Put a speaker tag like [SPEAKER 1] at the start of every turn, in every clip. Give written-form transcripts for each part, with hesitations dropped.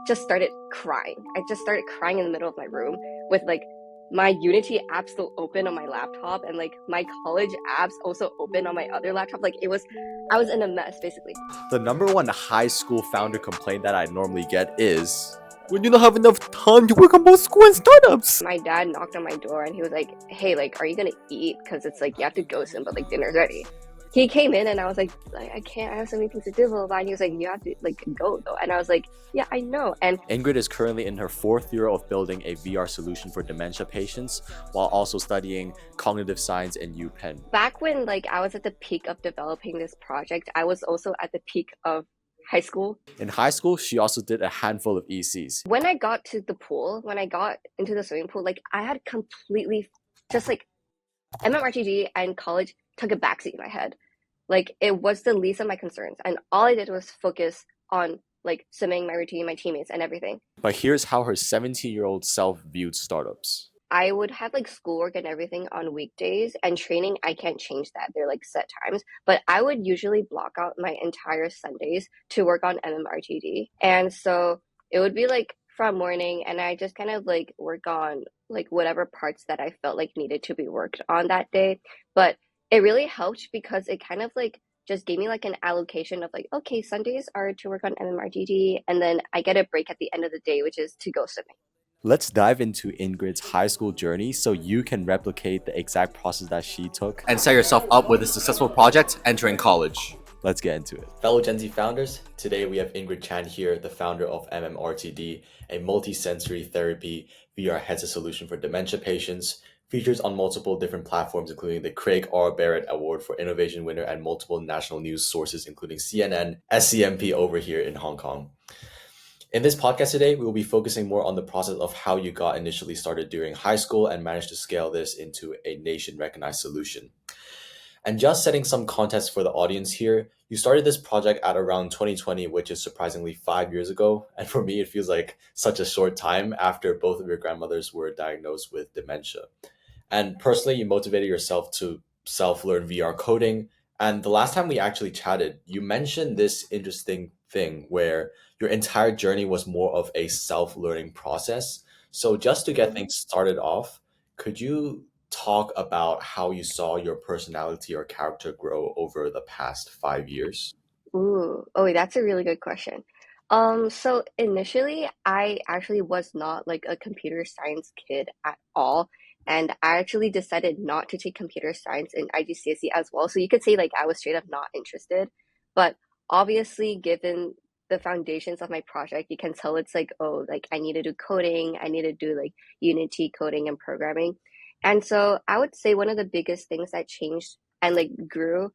[SPEAKER 1] just started crying. I just started crying in the middle of my room with like my Unity app still open on my laptop and like my college apps also open on my other laptop. I was in a mess basically.
[SPEAKER 2] The number one high school founder complaint that I normally get is when you don't have enough time to work on both school and startups.
[SPEAKER 1] My dad knocked on my door and he was like, hey, like, are you gonna eat? Because it's like you have to go soon, but like dinner's ready. He came in and I was like, I can't, I have so many things to do, blah, blah, blah. And he was like, you have to like go though. And I was like, yeah, I know. And
[SPEAKER 2] Ingrid is currently in her 4th year of building a VR solution for dementia patients while also studying cognitive science in UPenn.
[SPEAKER 1] back when like I was at the peak of developing this project, I was also at the peak of high school.
[SPEAKER 2] In high school, she also did a handful of ECs.
[SPEAKER 1] When I got to the pool, when I got into the swimming pool, like I had completely just like MMRTD and college took a backseat in my head. Like it was the least of my concerns. And all I did was focus on like swimming, my routine, my teammates, and everything.
[SPEAKER 2] But here's how her 17-year-old self viewed startups.
[SPEAKER 1] I would have like schoolwork and everything on weekdays, and training, I can't change that. They're like set times. But I would usually block out my entire Sundays to work on MMRTD. And so it would be like from morning, and I just kind of like work on like whatever parts that I felt like needed to be worked on that day. But it really helped because it kind of like just gave me like an allocation of like, okay, Sundays are to work on MMRTD, and then I get a break at the end of the day, which is to go swimming.
[SPEAKER 2] Let's dive into Ingrid's high school journey so you can replicate the exact process that she took
[SPEAKER 3] and set yourself up with a successful project entering college.
[SPEAKER 2] Let's get into it.
[SPEAKER 4] Fellow Gen Z founders, today we have Ingrid Chan here, the founder of MMRTD, a multi-sensory therapy VR headset solution for dementia patients, features on multiple different platforms, including the Craig R. Barrett Award for Innovation winner and multiple national news sources, including CNN, SCMP over here in Hong Kong. In this podcast today, we will be focusing more on the process of how you got initially started during high school and managed to scale this into a nation-recognized solution. And just setting some context for the audience here, you started this project at around 2020, which is surprisingly 5 years ago. And for me, it feels like such a short time after both of your grandmothers were diagnosed with dementia. And personally, you motivated yourself to self-learn VR coding. And the last time we actually chatted, you mentioned this interesting thing where your entire journey was more of a self-learning process. So just to get things started off, could you talk about how you saw your personality or character grow over the past 5 years?
[SPEAKER 1] Ooh, oh, that's a really good question. So initially, I actually was not like a computer science kid at all. And I actually decided not to take computer science in IGCSE as well. So you could say like I was straight up not interested. But obviously, given the foundations of my project, you can tell it's like, oh, like I need to do coding, I need to do like Unity coding and programming. And so I would say one of the biggest things that changed and like grew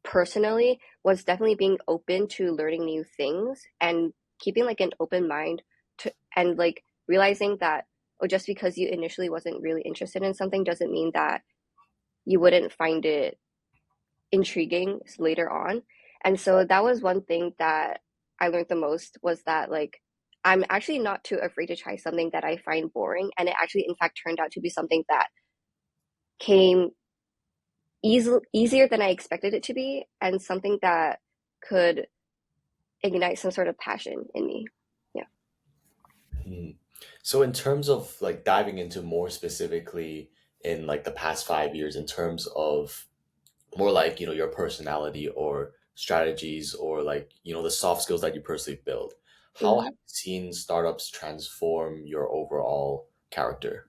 [SPEAKER 1] personally was definitely being open to learning new things and keeping like an open mind to and like realizing that oh, just because you initially wasn't really interested in something doesn't mean that you wouldn't find it intriguing later on. And so that was one thing that I learned the most was that like I'm actually not too afraid to try something that I find boring, and it actually in fact turned out to be something that came easier than I expected it to be, and something that could ignite some sort of passion in me. Yeah.
[SPEAKER 4] Hmm. So in terms of like diving into more specifically in like the past 5 years, in terms of more like, your personality or strategies or like, the soft skills that you personally build, how have
[SPEAKER 1] Mhm.
[SPEAKER 4] you seen startups transform your overall character?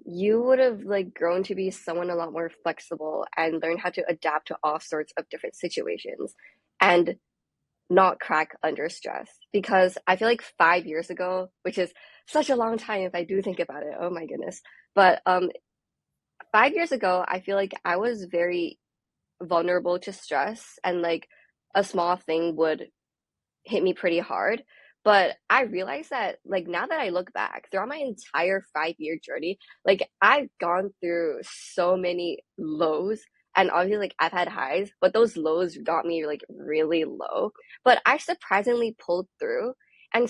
[SPEAKER 1] You would have like grown to be someone a lot more flexible and learn how to adapt to all sorts of different situations and not crack under stress. Because I feel like 5 years ago, which is such a long time if I do think about it, oh my goodness. But 5 years ago, I feel like I was very vulnerable to stress, and like a small thing would hit me pretty hard. But I realized that like now that I look back throughout my entire 5 year journey, like I've gone through so many lows, and obviously like I've had highs, but those lows got me like really low. But I surprisingly pulled through. And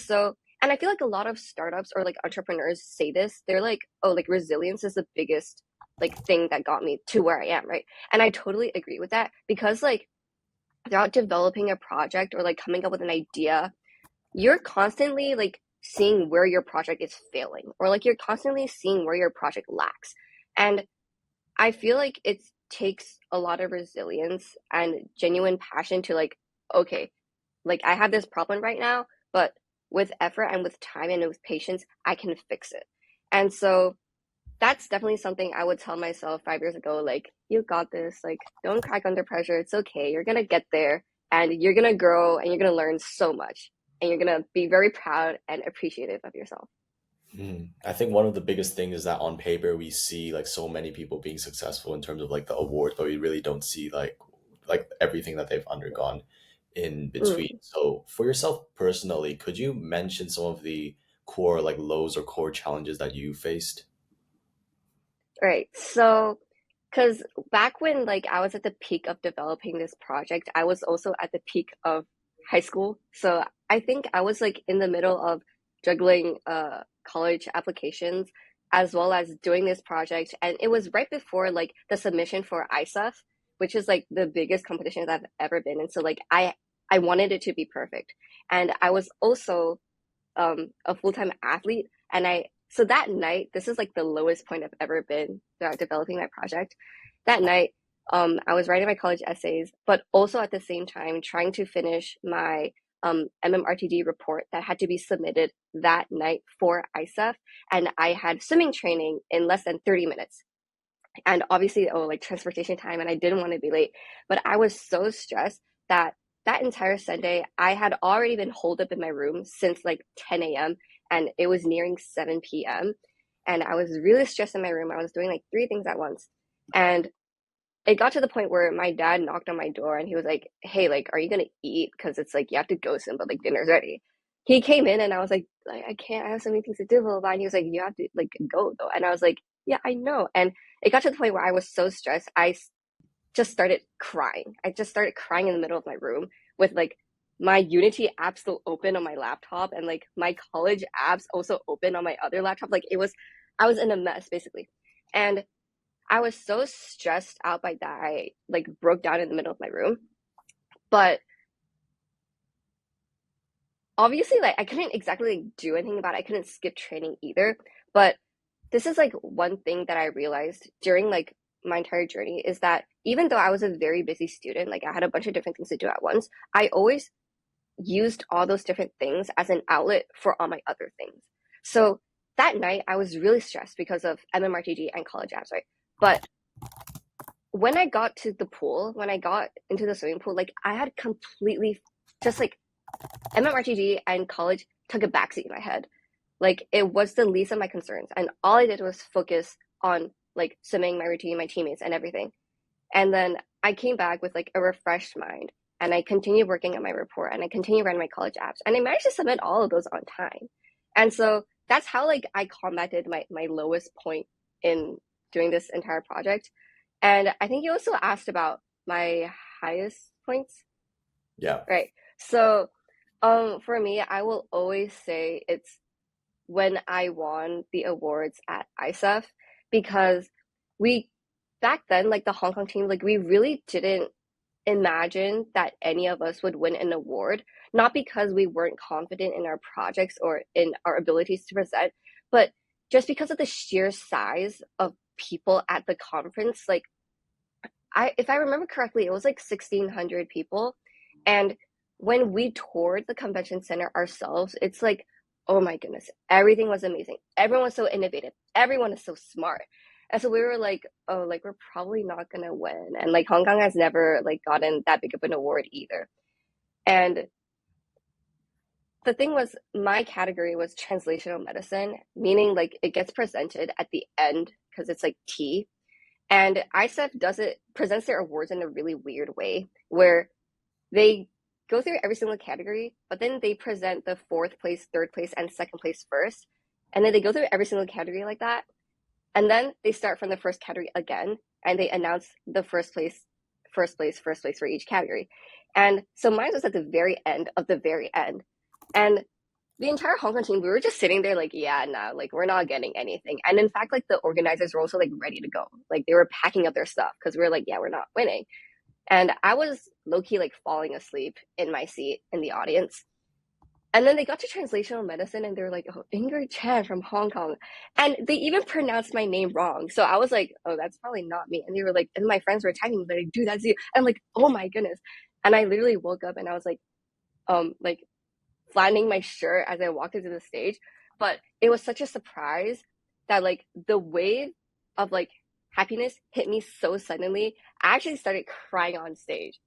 [SPEAKER 1] I feel like a lot of startups or like entrepreneurs say this, they're like, oh, like resilience is the biggest like thing that got me to where I am, right? And I totally agree with that because like throughout developing a project or like coming up with an idea, you're constantly like seeing where your project is failing, or like you're constantly seeing where your project lacks. And I feel like it takes a lot of resilience and genuine passion to like, okay, like I have this problem right now, but with effort and with time and with patience, I can fix it. And so that's definitely something I would tell myself 5 years ago, like, you got this, like, don't crack under pressure. It's okay. You're gonna get there and you're gonna grow and you're gonna learn so much. And you're gonna be very proud and appreciative of yourself.
[SPEAKER 4] I think one of the biggest things is that on paper we see like so many people being successful in terms of like the awards, but we really don't see like everything that they've undergone in between.
[SPEAKER 1] Mm.
[SPEAKER 4] So for yourself personally, could you mention some of the core like lows or core challenges that you faced?
[SPEAKER 1] Right. So, because back when like I was at the peak of developing this project, I was also at the peak of high school. So I think I was like in the middle of juggling college applications as well as doing this project. And it was right before like the submission for ISEF, which is like the biggest competition that I've ever been in. So like I wanted it to be perfect. And I was also a full-time athlete. And so that night, this is like the lowest point I've ever been throughout developing my project. That night, I was writing my college essays, but also at the same time trying to finish my MMRTD report that had to be submitted that night for ISEF. And I had swimming training in less than 30 minutes. And obviously, oh, like transportation time, and I didn't want to be late. But I was so stressed that that entire Sunday, I had already been holed up in my room since like 10 a.m. and it was nearing 7 p.m. And I was really stressed in my room. I was doing like three things at once. And it got to the point where my dad knocked on my door and he was like, "Hey, like, are you gonna eat? Because it's like you have to go soon, but like dinner's ready." He came in and I was like, I can't, I have so many things to do, blah, blah, blah. And he was like, "You have to like go though." And I was like, "Yeah, I know." And it got to the point where I was so stressed, just started crying. I just started crying in the middle of my room with like my Unity app still open on my laptop and like my college apps also open on my other laptop. I was in a mess basically. And I was so stressed out by that. I like broke down in the middle of my room. But obviously, like I couldn't exactly like, do anything about it. I couldn't skip training either. But this is like one thing that I realized during like my entire journey is that even though I was a very busy student, like I had a bunch of different things to do at once, I always used all those different things as an outlet for all my other things. So that night I was really stressed because of MMRTG and college apps, right? But when I got to the pool, when I got into the swimming pool, like I had completely just like MMRTG and college took a backseat in my head. Like it was the least of my concerns. And all I did was focus on like swimming, my routine, my teammates, and everything. And then I came back with like a refreshed mind and I continued working on my report and I continued writing my college apps and I managed to submit all of those on time. And so that's how like I combated my lowest point in doing this entire project. And I think you also asked about my highest points,
[SPEAKER 4] Yeah.
[SPEAKER 1] right? So for me, I will always say it's when I won the awards at ISEF because we back then, like the Hong Kong team, like we really didn't imagine that any of us would win an award, not because we weren't confident in our projects or in our abilities to present, but just because of the sheer size of people at the conference. Like if I remember correctly, it was like 1,600 people. And when we toured the convention center ourselves, it's like, oh my goodness, everything was amazing. Everyone was so innovative. Everyone is so smart. And so we were like, oh, like we're probably not gonna win. And like Hong Kong has never like gotten that big of an award either. And the thing was, my category was translational medicine, meaning like it gets presented at the end because it's like tea. And ISEF presents their awards in a really weird way where they go through every single category, but then they present the fourth place, third place, and second place first. And then they go through every single category like that. And then they start from the first category again, and they announce the first place, first place, first place for each category. And so mine was at the very end of the very end. And the entire Hong Kong team, we were just sitting there like, yeah, no, like we're not getting anything. And in fact, like the organizers were also like ready to go. Like they were packing up their stuff because we were like, yeah, we're not winning. And I was low key like falling asleep in my seat in the audience. And then they got to translational medicine and they were like, oh, Ingrid Chan from Hong Kong. And they even pronounced my name wrong. So I was like, oh, that's probably not me. And they were like, and my friends were tagging me, like, dude, that's you. And I'm like, oh my goodness. And I literally woke up and I was like flattening my shirt as I walked into the stage. But it was such a surprise that like the wave of like happiness hit me so suddenly. I actually started crying on stage.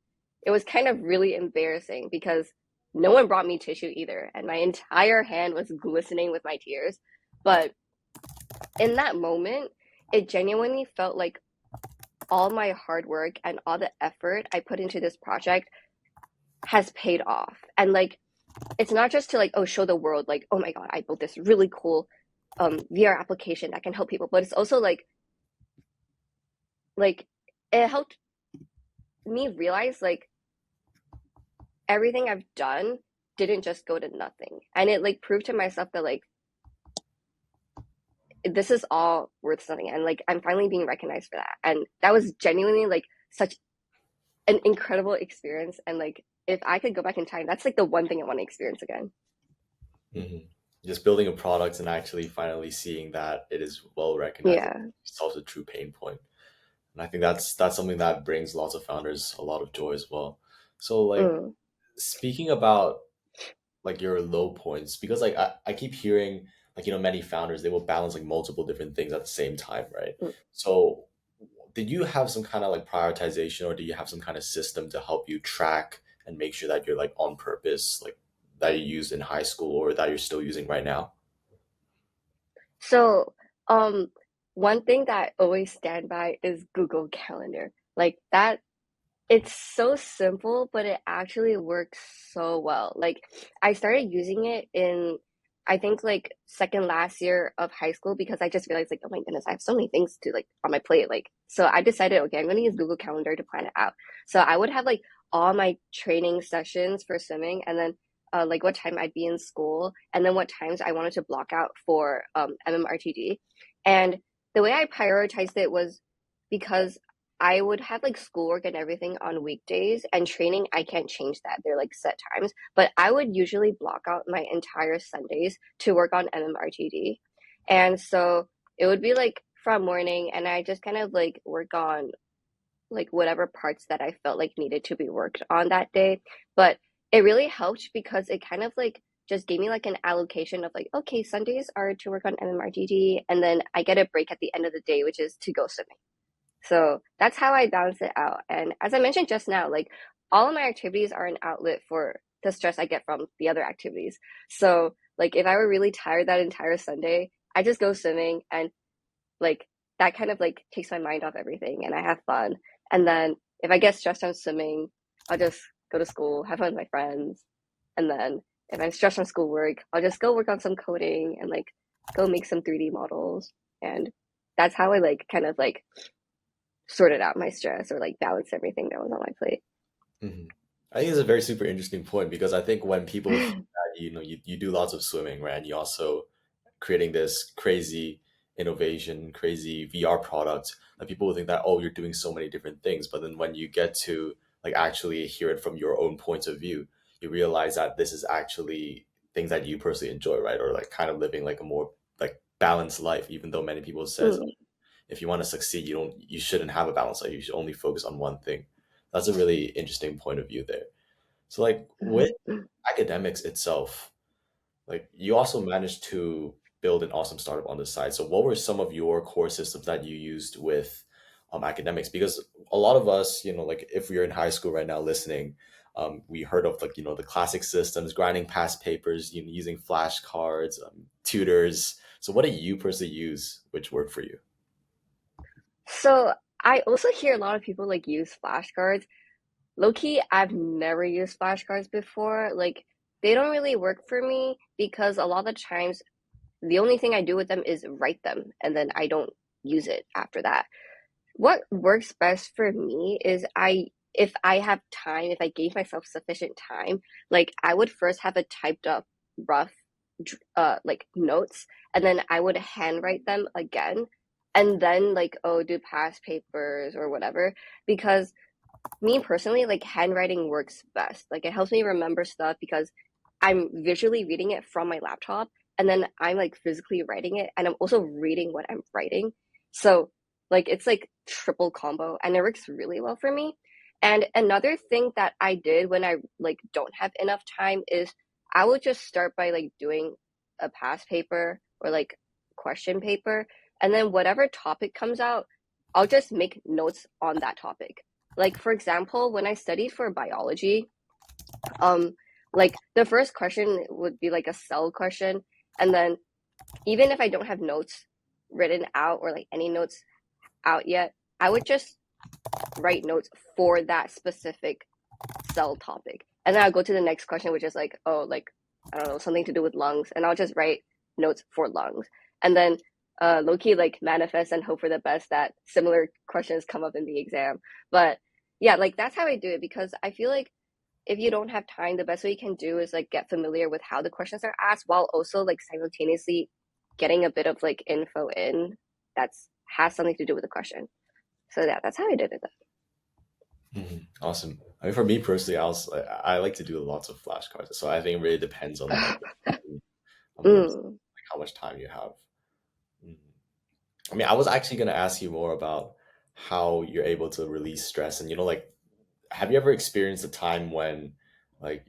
[SPEAKER 1] It was kind of really embarrassing because no one brought me tissue either, and my entire hand was glistening with my tears. But in that moment, it genuinely felt like all my hard work and all the effort I put into this project has paid off. And like, it's not just to like, oh, show the world, like, oh my God, I built this really cool VR application that can help people. But it's also like it helped me realize like everything I've done didn't just go to nothing. And it like proved to myself that like this is all worth something. And like I'm finally being recognized for that. And that was genuinely like such an incredible experience. And like if I could go back in time, that's like the one thing I want to experience again.
[SPEAKER 4] Mm-hmm. Just building a product and actually finally seeing that it is well recognized
[SPEAKER 1] Yeah.
[SPEAKER 4] solves a true pain point. And I think that's something that brings lots of founders a lot of joy as well. So like
[SPEAKER 1] Mm.
[SPEAKER 4] speaking about like your low points, because like I keep hearing like many founders they will balance like multiple different things at the same time, right?
[SPEAKER 1] Mm.
[SPEAKER 4] So did you have some kind of like prioritization or do you have some kind of system to help you track and make sure that you're like on purpose, like that you used in high school or that you're still using right now?
[SPEAKER 1] So, um, one thing that I always stand by is Google Calendar. Like that, it's so simple, but it actually works so well. Like I started using it in, I think like second last year of high school because I just realized like, oh my goodness, I have so many things to like on my plate. Like, so I decided, okay, I'm going to use Google Calendar to plan it out. So I would have like all my training sessions for swimming and then like what time I'd be in school and then what times I wanted to block out for MMRTD. And the way I prioritized it was because I would have like schoolwork and everything on weekdays and training. I can't change that. They're like set times, but I would usually block out my entire Sundays to work on MMRTD. And so it would be like from morning and I just kind of like work on like whatever parts that I felt like needed to be worked on that day. But it really helped because it kind of like just gave me like an allocation of like, okay, Sundays are to work on MMRTD and then I get a break at the end of the day, which is to go swimming. So that's how I balance it out. And as I mentioned just now, like all of my activities are an outlet for the stress I get from the other activities. So like if I were really tired that entire Sunday, I just go swimming and like that kind of like takes my mind off everything and I have fun. And then if I get stressed on swimming, I'll just go to school, have fun with my friends. And then if I'm stressed on schoolwork, I'll just go work on some coding and like go make some 3D models. And that's how I like kind of like sorted out my stress or like balanced everything that was on my plate.
[SPEAKER 4] Hmm. I think it's a very super interesting point because I think when people think that you do lots of swimming, right, and you also creating this crazy innovation, crazy VR product, that people will think that oh you're doing so many different things, but then when you get to like actually hear it from your own point of view, you realize that this is actually things that you personally enjoy, right, or like kind of living like a more like balanced life, even though many people says
[SPEAKER 1] Mm.
[SPEAKER 4] if you want to succeed, you shouldn't have a balance. Like you should only focus on one thing. That's a really interesting point of view there. So like with
[SPEAKER 1] Mhm.
[SPEAKER 4] academics itself, like you also managed to build an awesome startup on the side. So what were some of your core systems that you used with academics? Because a lot of us, like if we're in high school right now listening, we heard of like the classic systems, grinding past papers, using flashcards, tutors. So what did you personally use, which worked for you?
[SPEAKER 1] So I also hear a lot of people like use flashcards. Low key, I've never used flashcards before. Like they don't really work for me because a lot of the times the only thing I do with them is write them and then I don't use it after that. What works best for me is if I have time, if I gave myself sufficient time, like I would first have a typed up rough like notes and then I would handwrite them again and then like oh do past papers or whatever because me personally like handwriting works best. Like it helps me remember stuff because I'm visually reading it from my laptop, and then I'm like physically writing it, and I'm also reading what I'm writing. So like it's like triple combo, and it works really well for me. And another thing that I did when I like don't have enough time is I would just start by like doing a past paper or like question paper, and then whatever topic comes out, I'll just make notes on that topic. Like for example, when I studied for biology, um like the first question would be like a cell question, and then even if I don't have notes written out or like any notes out yet, I would just write notes for that specific cell topic. And then I'll go to the next question, which is like, oh, like, I don't know, something to do with lungs. And I'll just write notes for lungs. And then low key, like, manifest and hope for the best that similar questions come up in the exam. But yeah, like, that's how I do it because I feel like if you don't have time, the best way you can do is like get familiar with how the questions are asked while also like simultaneously getting a bit of like info in that's has something to do with the question. So yeah, that's how I did it.
[SPEAKER 4] Awesome. I mean, for me personally, I like to do lots of flashcards, so I think it really depends on like like
[SPEAKER 1] Mm,
[SPEAKER 4] how much time you have. Mm. I mean, I was actually going to ask you more about how you're able to release stress, and like, have you ever experienced a time when like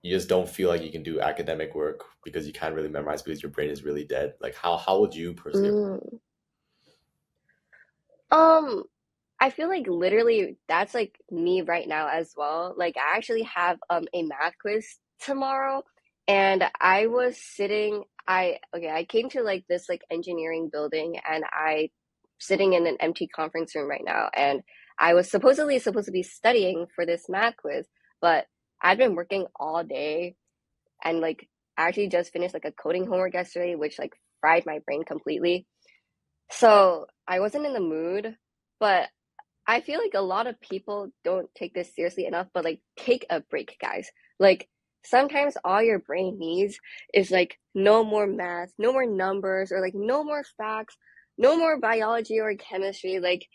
[SPEAKER 4] you just don't feel like you can do academic work because you can't really memorize because your brain is really dead? Like, how would you personally?
[SPEAKER 1] mm. Um, I feel like literally that's like me right now as well. Like I actually have a math quiz tomorrow, and I was sitting I came to like this like engineering building, and I sitting in an empty conference room right now, and I was supposedly supposed to be studying for this math quiz, but I'd been working all day, and like I actually just finished like a coding homework yesterday, which like fried my brain completely. So I wasn't in the mood, but I feel like a lot of people don't take this seriously enough, but like take a break, guys. Like sometimes all your brain needs is like no more math, no more numbers, or like no more facts, no more biology or chemistry. Like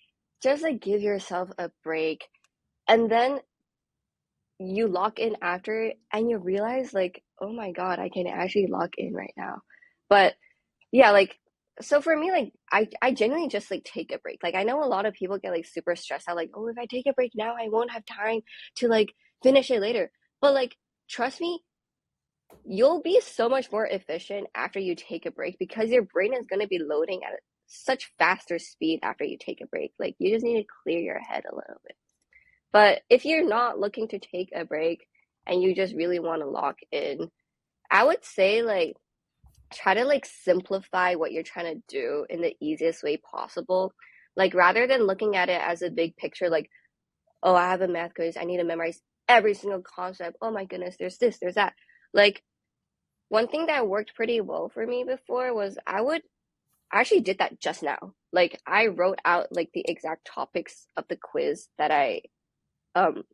[SPEAKER 1] just like give yourself a break. And then you lock in after it and you realize like, oh my God, I can actually lock in right now. But yeah, like so for me, like I genuinely just like take a break. Like I know a lot of people get like super stressed out, like, oh, if I take a break now, I won't have time to like finish it later. But like trust me, you'll be so much more efficient after you take a break because your brain is gonna be loading at such faster speed after you take a break. Like you just need to clear your head a little bit. But if you're not looking to take a break and you just really want to lock in, I would say like try to like simplify what you're trying to do in the easiest way possible. Like rather than looking at it as a big picture, like, oh, I have a math quiz, I need to memorize every single concept. Oh my goodness, there's this, there's that. Like one thing that worked pretty well for me before was I actually did that just now. Like I wrote out like the exact topics of the quiz that I um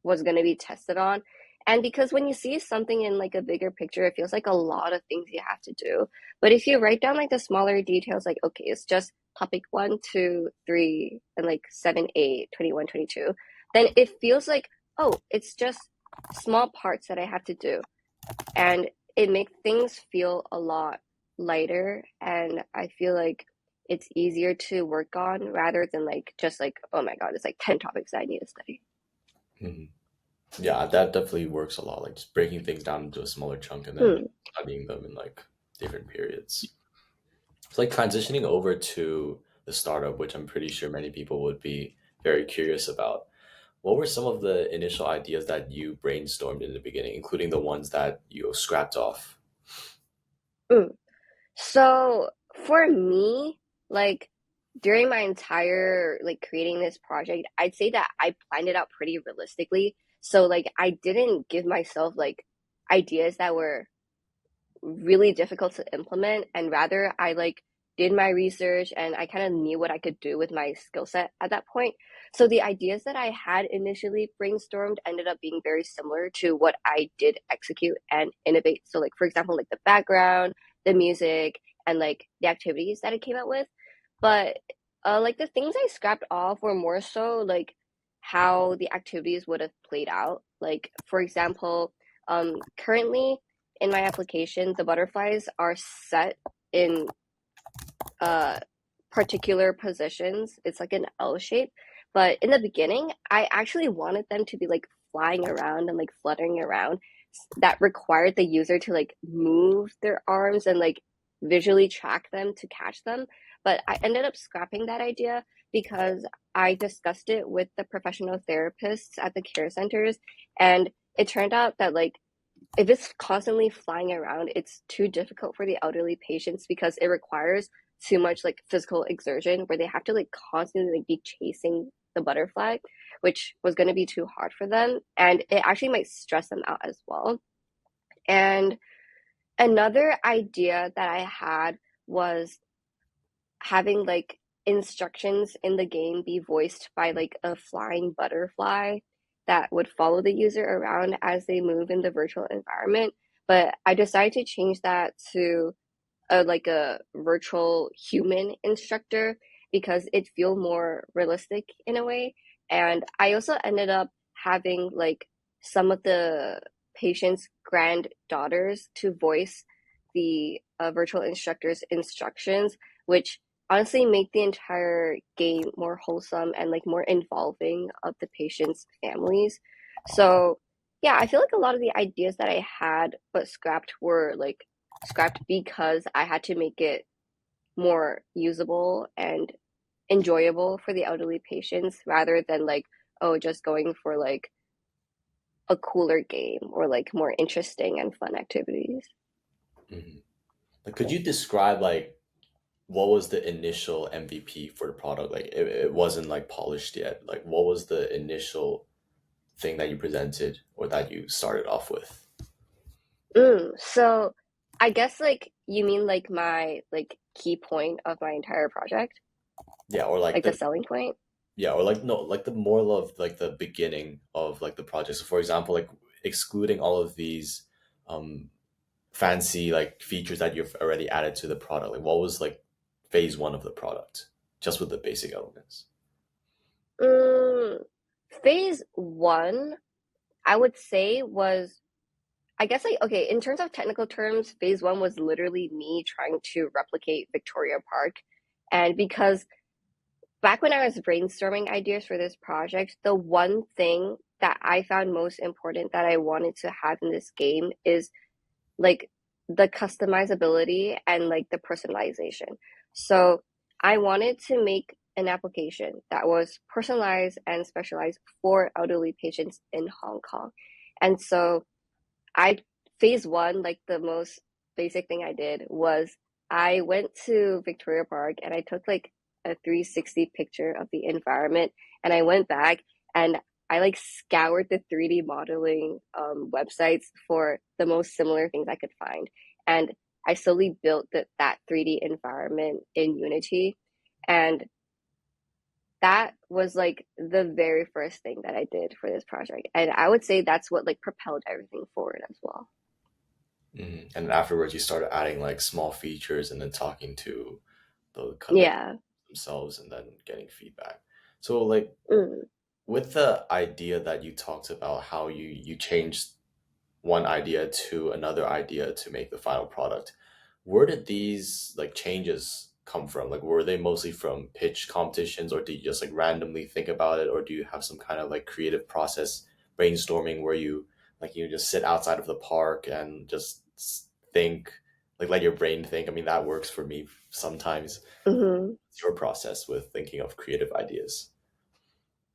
[SPEAKER 1] was going to be tested on. And because when you see something in like a bigger picture, it feels like a lot of things you have to do. But if you write down like the smaller details, like, okay, it's just topic 1, 2, 3, and like 7, 8, 21, 22, then it feels like, oh, it's just small parts that I have to do. And it makes things feel a lot lighter. And I feel like it's easier to work on rather than like just like, oh my God, it's like 10 topics that I need to study.
[SPEAKER 4] Mhm. Yeah, that definitely works a lot. Like just breaking things down into a smaller chunk and then
[SPEAKER 1] Hmm.
[SPEAKER 4] studying them in like different periods. It's like transitioning over to the startup, which I'm pretty sure many people would be very curious about. What were some of the initial ideas that you brainstormed in the beginning, including the ones that you scrapped off?
[SPEAKER 1] Mm. So for me, like during my entire like creating this project, I'd say that I planned it out pretty realistically. So like I didn't give myself like ideas that were really difficult to implement, and rather I like did my research and I kind of knew what I could do with my skill set at that point. So the ideas that I had initially brainstormed ended up being very similar to what I did execute and innovate. So like for example, like the background, the music, and like the activities that I came up with. But like the things I scrapped off were more so like how the activities would have played out. Like for example, currently in my application, the butterflies are set in uh particular positions. It's like an L shape. But in the beginning, I actually wanted them to be like flying around and like fluttering around. That required the user to like move their arms and like visually track them to catch them. But I ended up scrapping that idea because I discussed it with the professional therapists at the care centers, and it turned out that like if it's constantly flying around, it's too difficult for the elderly patients because it requires too much like physical exertion where they have to like constantly like be chasing the butterfly, which was going to be too hard for them. And it actually might stress them out as well. And another idea that I had was having like instructions in the game be voiced by like a flying butterfly that would follow the user around as they move in the virtual environment. But I decided to change that to a virtual human instructor because it feel more realistic in a way. And I also ended up having like some of the patients' granddaughters to voice the virtual instructor's instructions, which honestly make the entire game more wholesome and like more involving of the patients' families. So yeah, I feel like a lot of the ideas that I had but scrapped were like scrapped because I had to make it more usable and enjoyable for the elderly patients rather than like, oh, just going for like a cooler game or like more interesting and fun activities.
[SPEAKER 4] Mhm. Like, could you describe like what was the initial MVP for the product? Like, it wasn't like polished yet. Like, what was the initial thing that you presented or that you started off with?
[SPEAKER 1] So I guess like you mean like my like key point of my entire project,
[SPEAKER 4] Yeah, or like
[SPEAKER 1] like the
[SPEAKER 4] the
[SPEAKER 1] selling point?
[SPEAKER 4] yeah, or like no, like the more of like the beginning of like the project. So for example, like excluding all of these um fancy like features that you've already added to the product. Like what was like phase one of the product, just with the basic elements?
[SPEAKER 1] Mm, phase one, I would say was I guess like okay, in terms of technical terms, phase one was literally me trying to replicate Victoria Park. And because back when I was brainstorming ideas for this project, the one thing that I found most important that I wanted to have in this game is like the customizability and like the personalization. So I wanted to make an application that was personalized and specialized for elderly patients in Hong Kong. And so I phase one, like the most basic thing I did was I went to Victoria Park and I took like a 360 picture of the environment, and I went back and I like scoured the 3D modeling websites for the most similar things I could find. And I slowly built that 3D environment in Unity. And that was like the very first thing that I did for this project. And I would say that's what like propelled everything forward as well.
[SPEAKER 4] And afterwards, you started adding like small features and then talking to the connect
[SPEAKER 1] Yeah.
[SPEAKER 4] themselves and then getting feedback. So like
[SPEAKER 1] Mm.
[SPEAKER 4] with the idea that you talked about how you changed one idea to another idea to make the final product, where did these like changes come from? Like were they mostly from pitch competitions, or did you just like randomly think about it, or do you have some kind of like creative process brainstorming where you like you just sit outside of the park and just think, like let your brain think? I mean, that works for me sometimes.
[SPEAKER 1] Hmm.
[SPEAKER 4] It's your process with thinking of creative ideas.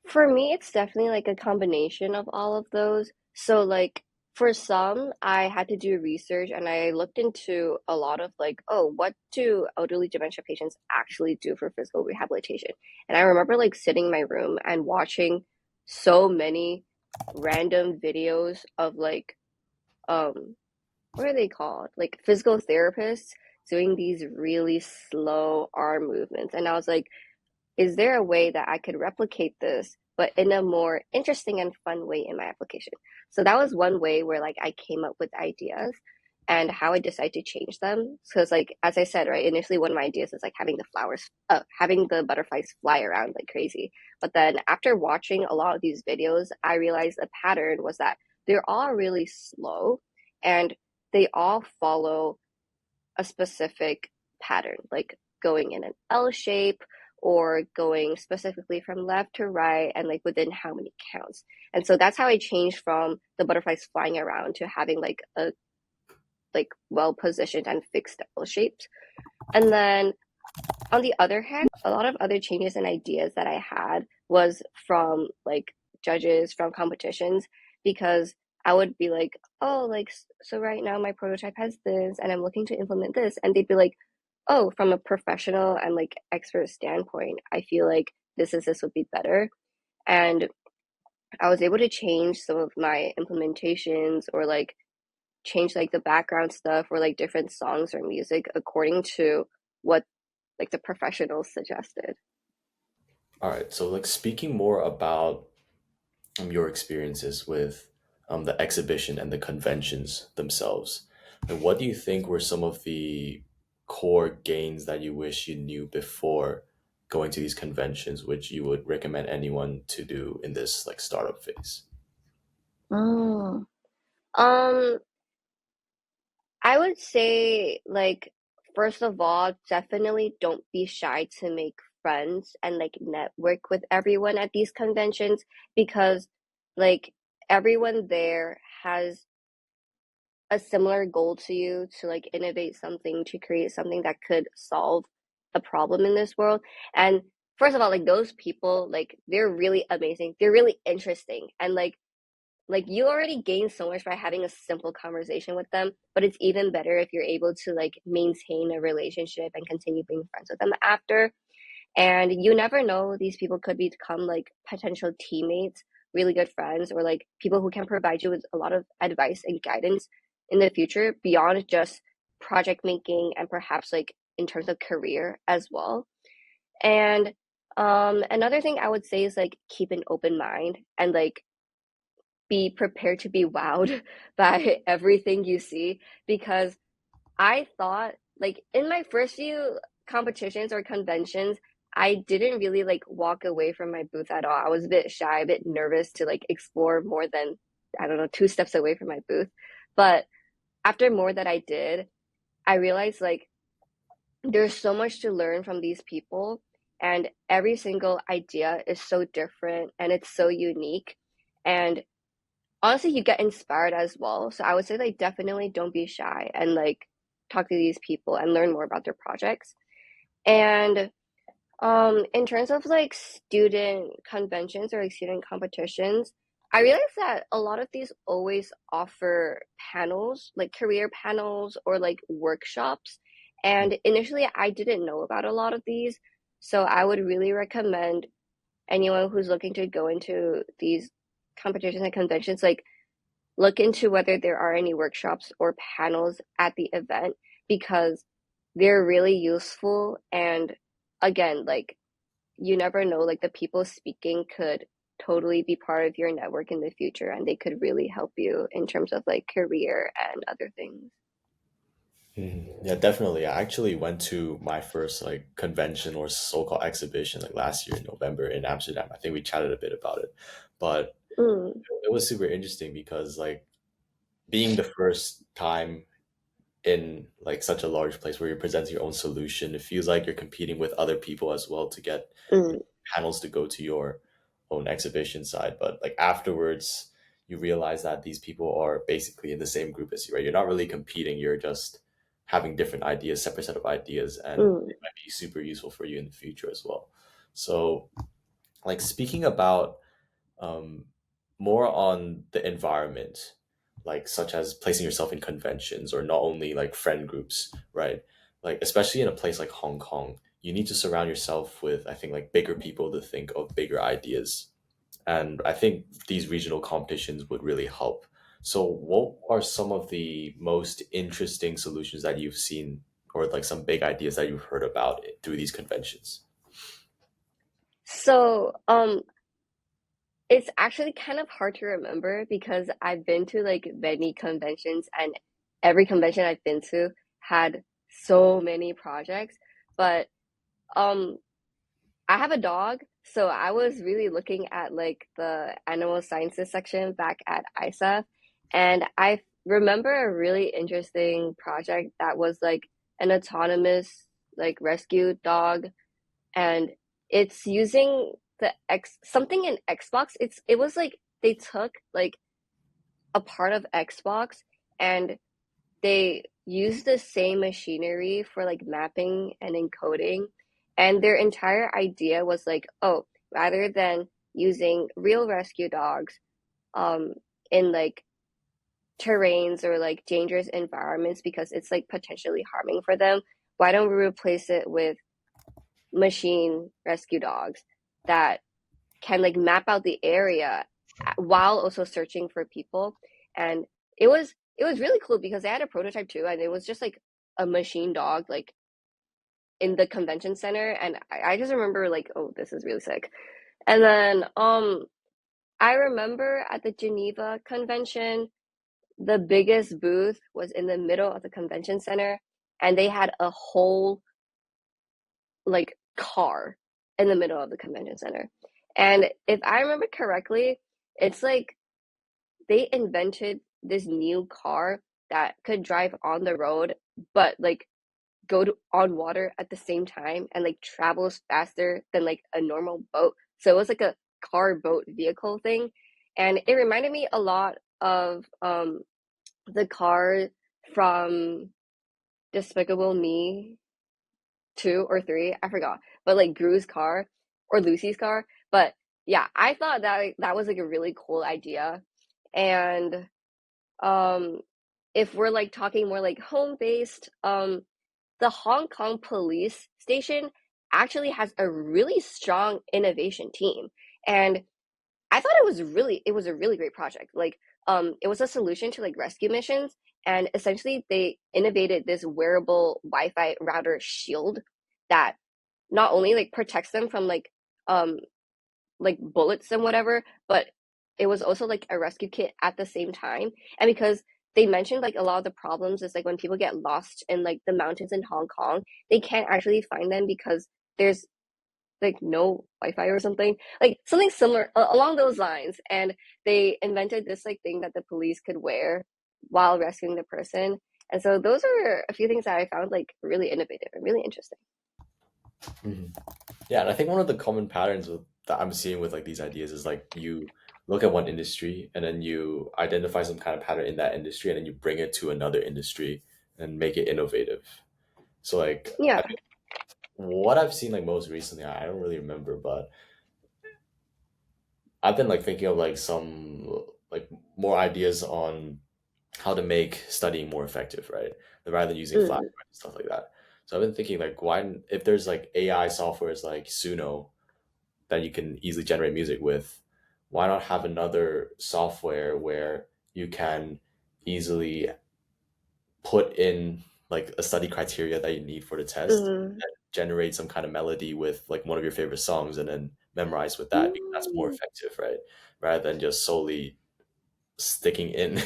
[SPEAKER 1] For me, it's definitely like a combination of all of those. So, like, for some, I had to do research and I looked into a lot of like, oh, what do elderly dementia patients actually do for physical rehabilitation? And I remember like sitting in my room and watching so many random videos of like, um, what are they called? Like physical therapists doing these really slow arm movements. And I was like, is there a way that I could replicate this, but in a more interesting and fun way in my application? So that was one way where like I came up with ideas and how I decided to change them. Because like as I said, right, initially one of my ideas is like having the having the butterflies fly around like crazy. But then after watching a lot of these videos, I realized a pattern was that they're all really slow, and they all follow a specific pattern, like going in an L shape or going specifically from left to right and like within how many counts. And so that's how I changed from the butterflies flying around to having like a like well positioned and fixed L shapes. And then on the other hand, a lot of other changes and ideas that I had was from like judges from competitions because I would be like, oh, like, so right now my prototype has this and I'm looking to implement this. And they'd be like, oh, from a professional and like expert standpoint, I feel like this would be better. And I was able to change some of my implementations or like change like the background stuff or like different songs or music according to what like the professionals suggested.
[SPEAKER 4] All right. So, like, speaking more about your experiences with the exhibition and the conventions themselves, and what do you think were some of the core gains that you wish you knew before going to these conventions, which you would recommend anyone to do in this like startup phase?
[SPEAKER 1] Oh. Um, I would say like first of all, definitely don't be shy to make friends and like network with everyone at these conventions because like everyone there has a similar goal to you to like innovate something, to create something that could solve a problem in this world. And first of all, like those people, like they're really amazing. They're really interesting. And like you already gain so much by having a simple conversation with them, but it's even better if you're able to like maintain a relationship and continue being friends with them after. And you never know, these people could become like potential teammates, really good friends, or like people who can provide you with a lot of advice and guidance in the future beyond just project making and perhaps like in terms of career as well. And another thing I would say is like keep an open mind and like be prepared to be wowed by everything you see because I thought like in my first few competitions or conventions, I didn't really like walk away from my booth at all. I was a bit shy, a bit nervous to like explore more than, I don't know, two steps away from my booth. But after more that I did, I realized like there's so much to learn from these people, and every single idea is so different and it's so unique. And honestly, you get inspired as well. So I would say like definitely don't be shy and like talk to these people and learn more about their projects. And in terms of like student conventions or like student competitions, I realized that a lot of these always offer panels, like career panels or like workshops. And initially I didn't know about a lot of these. So I would really recommend anyone who's looking to go into these competitions and conventions, like look into whether there are any workshops or panels at the event because they're really useful. And again, like you never know, like the people speaking could totally be part of your network in the future and they could really help you in terms of like career and other things.
[SPEAKER 4] Yeah, definitely. I actually went to my first like convention or so-called exhibition like last year in November in Amsterdam. I think we chatted a bit about it, but
[SPEAKER 1] Mm,
[SPEAKER 4] it was super interesting because like being the first time in like such a large place where you're presenting your own solution, it feels like you're competing with other people as well to get
[SPEAKER 1] mm,
[SPEAKER 4] panels to go to your own exhibition side. But like afterwards, you realize that these people are basically in the same group as you, right? You're not really competing, you're just having different ideas, separate set of ideas, and
[SPEAKER 1] mm.
[SPEAKER 4] it might be super useful for you in the future as well. So, like speaking about um, more on the environment, like such as placing yourself in conventions or not only like friend groups, right? Like especially in a place like Hong Kong, you need to surround yourself with I think like bigger people to think of bigger ideas, and I think these regional competitions would really help. So, what are some of the most interesting solutions that you've seen, or like some big ideas that you've heard about through these conventions?
[SPEAKER 1] So, it's actually kind of hard to remember because I've been to like many conventions and every convention I've been to had so many projects. But um I have a dog, so I was really looking at like the animal sciences section back at ISAF, and remember a really interesting project that was like an autonomous like rescue dog, and it's using the X something in Xbox. It was like they took like a part of Xbox and they used the same machinery for like mapping and encoding. And their entire idea was like, oh, rather than using real rescue dogs um in like terrains or like dangerous environments because it's like potentially harming for them, why don't we replace it with machine rescue dogs that can like map out the area while also searching for people? And it was really cool because they had a prototype too, and it was just like a machine dog like in the convention center, and I just remember like, oh, this is really sick. And then I remember at the Geneva convention, the biggest booth was in the middle of the convention center, and they had a whole like car in the middle of the convention center. And if I remember correctly, it's like they invented this new car that could drive on the road, but like on water at the same time and like travels faster than like a normal boat. So it was like a car boat vehicle thing. And it reminded me a lot of the car from Despicable Me 2 or 3, I forgot, but like Gru's car or Lucy's car. But yeah, I thought that that was like a really cool idea. And um, if we're like talking more like home based, the Hong Kong police station actually has a really strong innovation team. And I thought it was a really great project. Like it was a solution to like rescue missions, and essentially they innovated this wearable Wi-Fi router shield that not only like protects them from um like bullets and whatever, but it was also like a rescue kit at the same time. And because they mentioned like a lot of the problems is like when people get lost in like the mountains in Hong Kong, they can't actually find them because there's like no Wi-Fi or something, like something similar along those lines. And they invented this like thing that the police could wear while rescuing the person. And so those are a few things that I found like really innovative and really interesting.
[SPEAKER 4] Mhm. Yeah, and I think one of the common patterns that I'm seeing with like these ideas is like you look at one industry and then you identify some kind of pattern in that industry and then you bring it to another industry and make it innovative. So like I
[SPEAKER 1] Yeah.
[SPEAKER 4] think what I've seen like most recently, I don't really remember, but I've been like thinking of like some like more ideas on how to make studying more effective, right? Rather than using flashcards
[SPEAKER 1] Mm.
[SPEAKER 4] and stuff like that. So I've been thinking like why if there's like AI softwares like Suno that you can easily generate music with, why not have another software where you can easily put in like a study criteria that you need for the test,
[SPEAKER 1] Mm.
[SPEAKER 4] generate some kind of melody with like one of your favorite songs and then memorize with that because that's more
[SPEAKER 1] Mm.
[SPEAKER 4] effective, right? Rather than just solely sticking in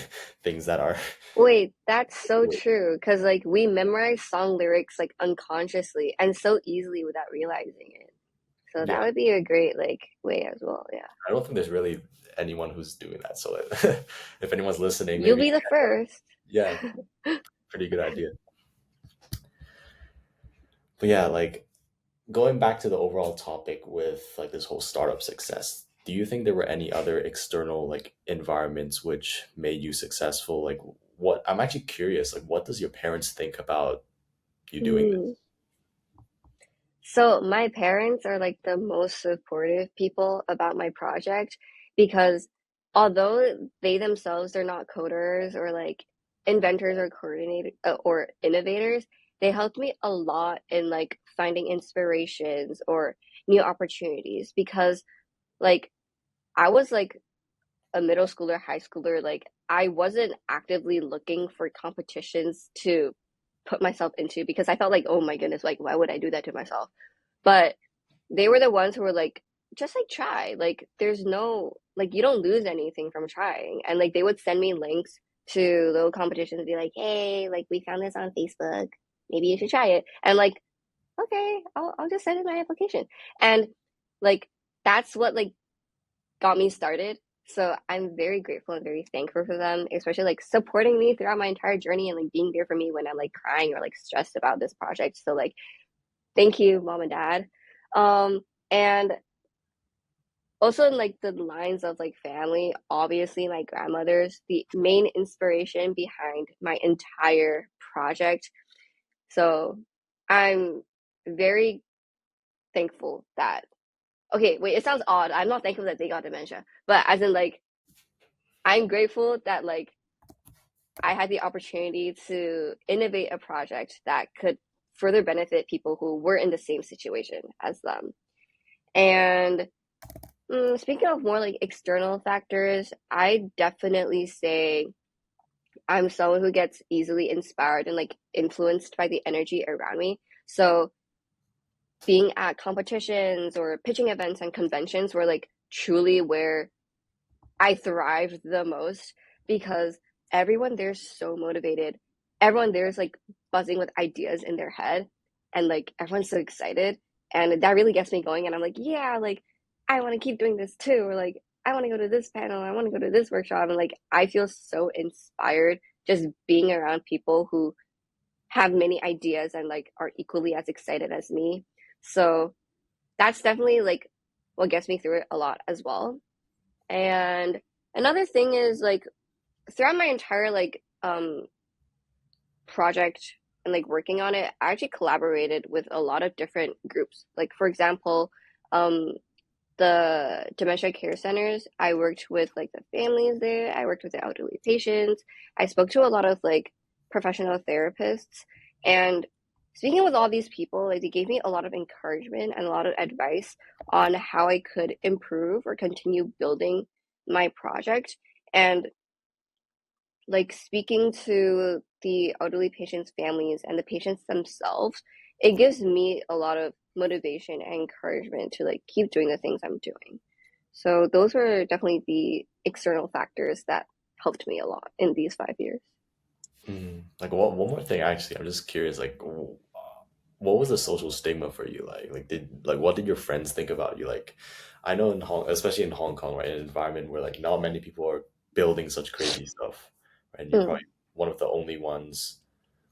[SPEAKER 4] things that are
[SPEAKER 1] Wait, that's so true. Because like we memorize song lyrics like unconsciously and so easily without realizing it. So that
[SPEAKER 4] yeah.
[SPEAKER 1] would be a great like way as well. Yeah.
[SPEAKER 4] I don't think there's really anyone who's doing that. So if anyone's listening,
[SPEAKER 1] You'll
[SPEAKER 4] maybe
[SPEAKER 1] be the first.
[SPEAKER 4] yeah, pretty good idea. But yeah, like going back to the overall topic with like this whole startup success, do you think there were any other external like environments which made you successful? Like what I'm actually curious, like what does your parents think about you doing
[SPEAKER 1] Mm. So my parents are like the most supportive people about my project because although they themselves they're not coders or like inventors or coordinator or innovators, they helped me a lot in like finding inspirations or new opportunities because like I was like a middle schooler, high schooler, like I wasn't actively looking for competitions to put myself into because I felt like, oh my goodness, like why would I do that to myself? But they were the ones who were like, just like try. Like there's no like you don't lose anything from trying. And like they would send me links to little competitions and be like, hey, like we found this on Facebook. Maybe you should try it. And like, okay, I'll just send in my application. And like that's what like got me started. So I'm very grateful and very thankful for them, especially like supporting me throughout my entire journey and like being there for me when I'm like crying or like stressed about this project. So like thank you, mom and dad. And also in like the lines of like family, obviously my grandmother's the main inspiration behind my entire project. So I'm very thankful that okay, wait, it sounds odd. I'm not thankful that they got dementia, but as in like I'm grateful that like I had the opportunity to innovate a project that could further benefit people who were in the same situation as them. And speaking of more like external factors, I definitely say I'm someone who gets easily inspired and like influenced by the energy around me. So being at competitions or pitching events and conventions were like truly where I thrived the most because everyone there's so motivated. Everyone there's like buzzing with ideas in their head and like everyone's so excited and that really gets me going and I'm like, yeah, like I want to keep doing this too or like I want to go to this panel, I want to go to this workshop and like I feel so inspired just being around people who have many ideas and like are equally as excited as me. So that's definitely like what gets me through it a lot as well. And another thing is like throughout my entire like project and like working on it, I actually collaborated with a lot of different groups. Like for example, um the dementia care centers, I worked with like the families there, I worked with the elderly patients, I spoke to a lot of like professional therapists and speaking with all these people, like they gave me a lot of encouragement and a lot of advice on how I could improve or continue building my project. And like speaking to the elderly patients' families and the patients themselves, it gives me a lot of motivation and encouragement to like keep doing the things I'm doing. So those were definitely the external factors that helped me a lot in these 5 years.
[SPEAKER 4] Like one more thing, actually, I'm just curious. Like, what was the social stigma for you? What did your friends think about you? Like, I know especially in Hong Kong, right, an environment where like not many people are building such crazy stuff, right? And you're
[SPEAKER 1] Mm,
[SPEAKER 4] probably one of the only ones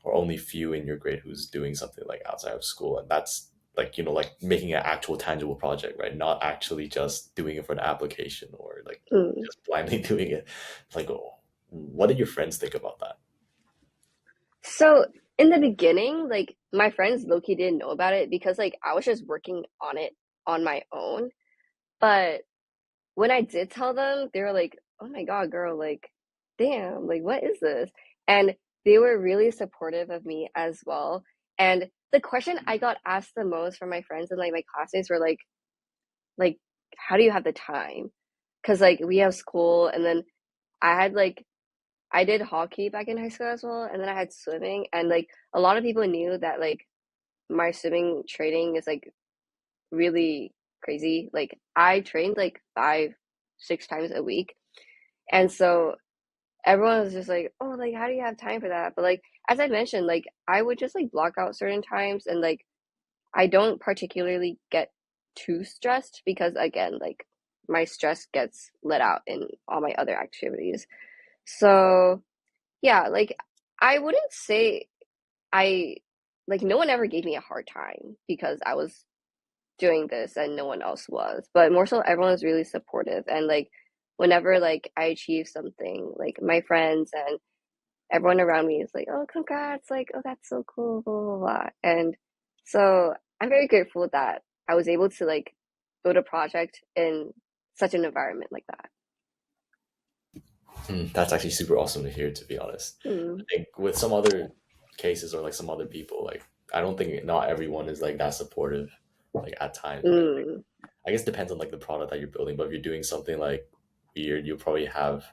[SPEAKER 4] or only few in your grade who's doing something like outside of school, and that's like like making an actual tangible project, right? Not actually just doing it for an application or like
[SPEAKER 1] mm.
[SPEAKER 4] just blindly doing it. Like, oh, what did your friends think about that?
[SPEAKER 1] So in the beginning, like my friends low-key didn't know about it because like I was just working on it on my own. But when I did tell them, they were like, "Oh my God, girl, like, damn, like, what is this?" And they were really supportive of me as well. And the question I got asked the most from my friends and like my classmates were like, how do you have the time? Because like we have school, and then I had like I did hockey back in high school as well, and then I had swimming, and like a lot of people knew that like my swimming training is like really crazy. Like I trained like 5, 6 times a week. And so everyone was just like, oh, like, how do you have time for that? But like, as I mentioned, like, I would just like block out certain times and like, I don't particularly get too stressed because again, like, my stress gets let out in all my other activities. So yeah, like, I wouldn't say I, like, no one ever gave me a hard time because I was doing this and no one else was. But more so everyone was really supportive and like whenever like I achieve something, like my friends and everyone around me is like, "Oh, congrats." Like, "Oh, that's so cool." Blah blah blah. And so I'm very grateful that I was able to like build a project in such an environment like that.
[SPEAKER 4] That's actually super awesome to hear, to be honest. I
[SPEAKER 1] Mm,
[SPEAKER 4] think with some other cases or like some other people, like I don't think not everyone is like that supportive, like at times, right?
[SPEAKER 1] mm,
[SPEAKER 4] I guess it depends on like the product that you're building, but if you're doing something like weird, you'll probably have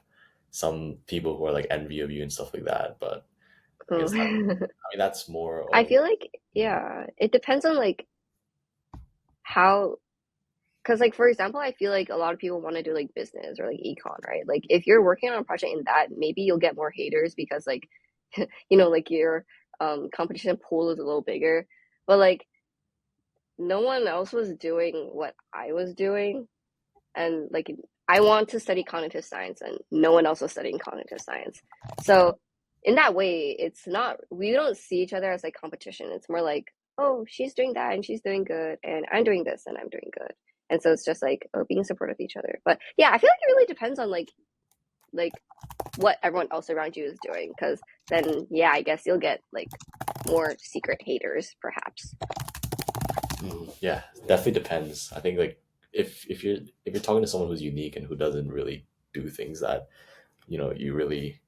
[SPEAKER 4] some people who are like envy of you and stuff like that. But I guess
[SPEAKER 1] mm.
[SPEAKER 4] I mean that's more
[SPEAKER 1] I
[SPEAKER 4] of
[SPEAKER 1] feel like yeah, it depends on like how. Because, like, for example, I feel like a lot of people want to do like business or like econ, right? Like, if you're working on a project in that, maybe you'll get more haters because, like, like your competition pool is a little bigger. But like, no one else was doing what I was doing, and like, I want to study cognitive science and no one else was studying cognitive science. So in that way, it's not, we don't see each other as like competition. It's more like, oh, she's doing that and she's doing good, and I'm doing this and I'm doing good. And so it's just like, oh, being supportive of each other. But yeah, I feel like it really depends on like what everyone else around you is doing, because then yeah, I guess you'll get like more secret haters perhaps.
[SPEAKER 4] Yeah, definitely depends. I think like if you're talking to someone who's unique and who doesn't really do things that you really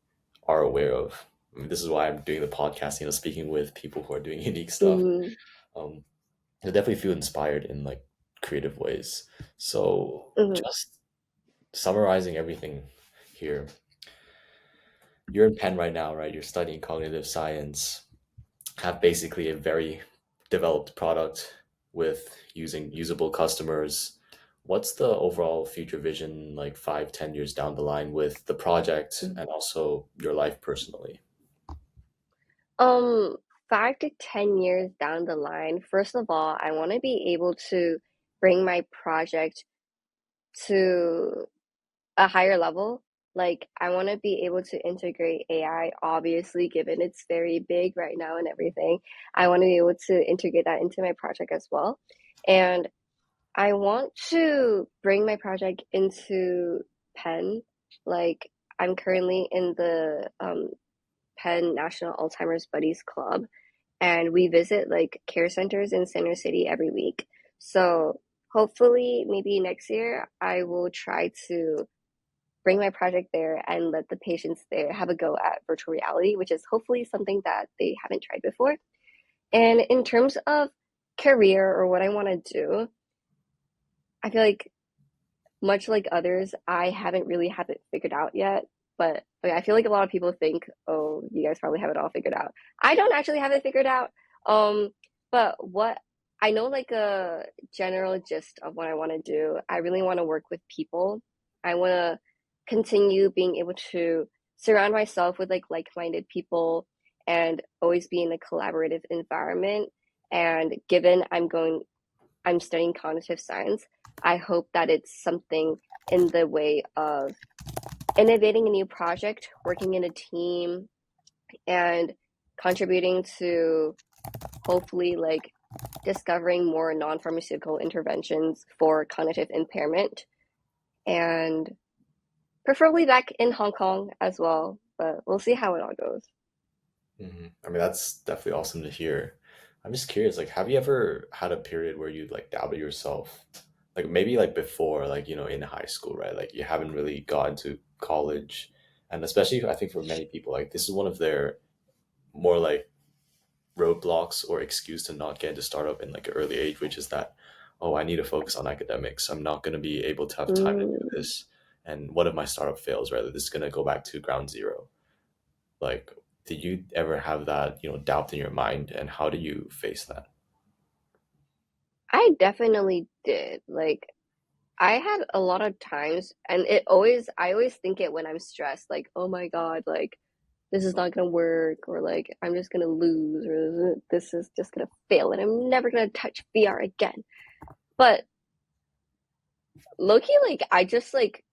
[SPEAKER 4] are aware of. I mean, this is why I'm doing the podcast. Speaking with people who are doing unique stuff.
[SPEAKER 1] Mm-hmm.
[SPEAKER 4] Um, I definitely feel inspired in like creative ways. So
[SPEAKER 1] Mm-hmm.
[SPEAKER 4] just summarizing everything here, you're in Penn right now, right? You're studying cognitive science, have basically a very developed product with using usable customers. What's the overall future vision, like 5, 10 years down the line with the project and also your life personally?
[SPEAKER 1] Um, 5 to 10 years down the line, first of all, I want to be able to bring my project to a higher level. Like, I want to be able to integrate AI, obviously, given it's very big right now and everything. I want to be able to integrate that into my project as well. And I want to bring my project into Penn. Like, I'm currently in the Penn National Alzheimer's Buddies Club, and we visit like care centers in Center City every week. So hopefully, maybe next year, I will try to bring my project there and let the patients there have a go at virtual reality, which is hopefully something that they haven't tried before. And in terms of career or what I want to do, I feel like much like others, I haven't really have it figured out yet. But like, I feel like a lot of people think, oh, you guys probably have it all figured out. I don't actually have it figured out. Um, but what I know, like a general gist of what I want to do, I really want to work with people. I want to continue being able to surround myself with like-minded people and always be in a collaborative environment. And given I'm studying cognitive science, I hope that it's something in the way of innovating a new project, working in a team, and contributing to hopefully like discovering more non-pharmaceutical interventions for cognitive impairment, and preferably back in Hong Kong as well. But we'll see how it all goes.
[SPEAKER 4] I mean, that's definitely awesome to hear. I'm just curious, like, have you ever had a period where you like doubted yourself? Like maybe like before, like, in high school, right? Like you haven't really gotten to college. And especially I think for many people, like this is one of their more like roadblocks or excuse to not get into startup in like an early age, which is that, oh, I need to focus on academics. I'm not going to be able to have time to do
[SPEAKER 1] Mm,
[SPEAKER 4] this. And what if my startup fails, right? This is going to go back to ground zero. Like, did you ever have that, doubt in your mind, and how do you face that?
[SPEAKER 1] I definitely did. Like, I had a lot of times, and I always think it when I'm stressed, like, oh my God, like, this is not gonna work, or like, I'm just gonna lose, or this is just gonna fail, and I'm never gonna touch VR again. But Loki, like, I just like,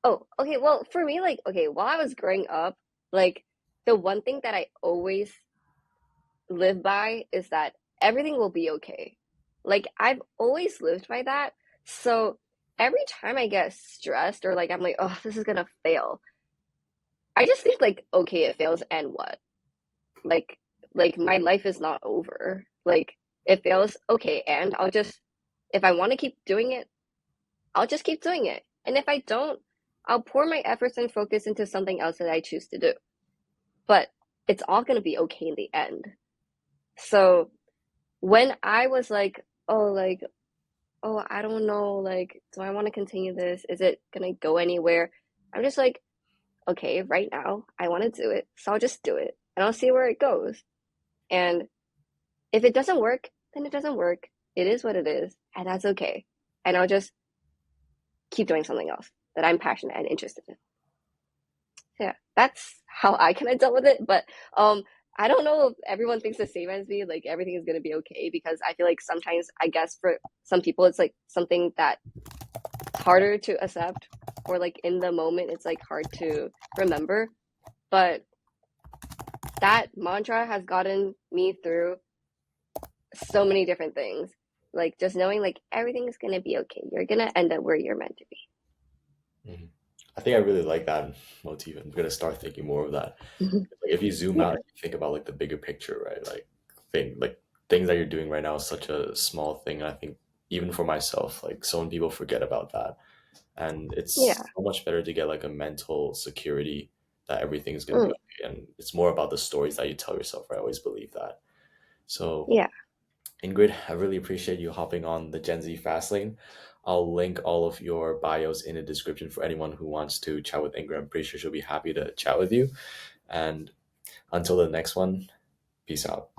[SPEAKER 1] oh, okay, well, for me, like, okay, while I was growing up, like, the one thing that I always live by is that everything will be okay. Like, I've always lived by that. So every time I get stressed or like I'm like, oh, this is gonna fail, I just think like, okay, it fails and what? Like, like my life is not over. Like, it fails, okay, and I'll just, if I want to keep doing it, I'll just keep doing it. And if I don't, I'll pour my efforts and focus into something else that I choose to do. But it's all gonna be okay in the end. So when I was like, oh, I don't know, like, do I want to continue this? Is it gonna go anywhere? I'm just like, okay, right now, I want to do it, so I'll just do it, and I'll see where it goes. And if it doesn't work, then it doesn't work. It is what it is, and that's okay. And I'll just keep doing something else that I'm passionate and interested in. So yeah, that's how I kind of dealt with it. But I don't know if everyone thinks the same as me, like everything is gonna be okay, because I feel like sometimes, I guess for some people, it's like something that harder to accept, or like in the moment it's like hard to remember. But that mantra has gotten me through so many different things. Like just knowing like everything is gonna be okay. You're gonna end up where you're meant to
[SPEAKER 4] Mhm. I think I really like that motif. I'm gonna start thinking more of that.
[SPEAKER 1] be.
[SPEAKER 4] Like if you zoom
[SPEAKER 1] Yeah.
[SPEAKER 4] out and you think about like the bigger picture, right? Like things that you're doing right now is such a small thing. And I think even for myself, like so many people forget about that. And it's
[SPEAKER 1] Yeah.
[SPEAKER 4] so much better to get like a mental security that everything's gonna be
[SPEAKER 1] Mm,
[SPEAKER 4] okay. And it's more about the stories that you tell yourself. I always believe that. So
[SPEAKER 1] yeah.
[SPEAKER 4] Ingrid, I really appreciate you hopping on the Gen Z Fast Lane. I'll link all of your bios in the description for anyone who wants to chat with Ingrid. I'm pretty sure she'll be happy to chat with you. And until the next one, peace out.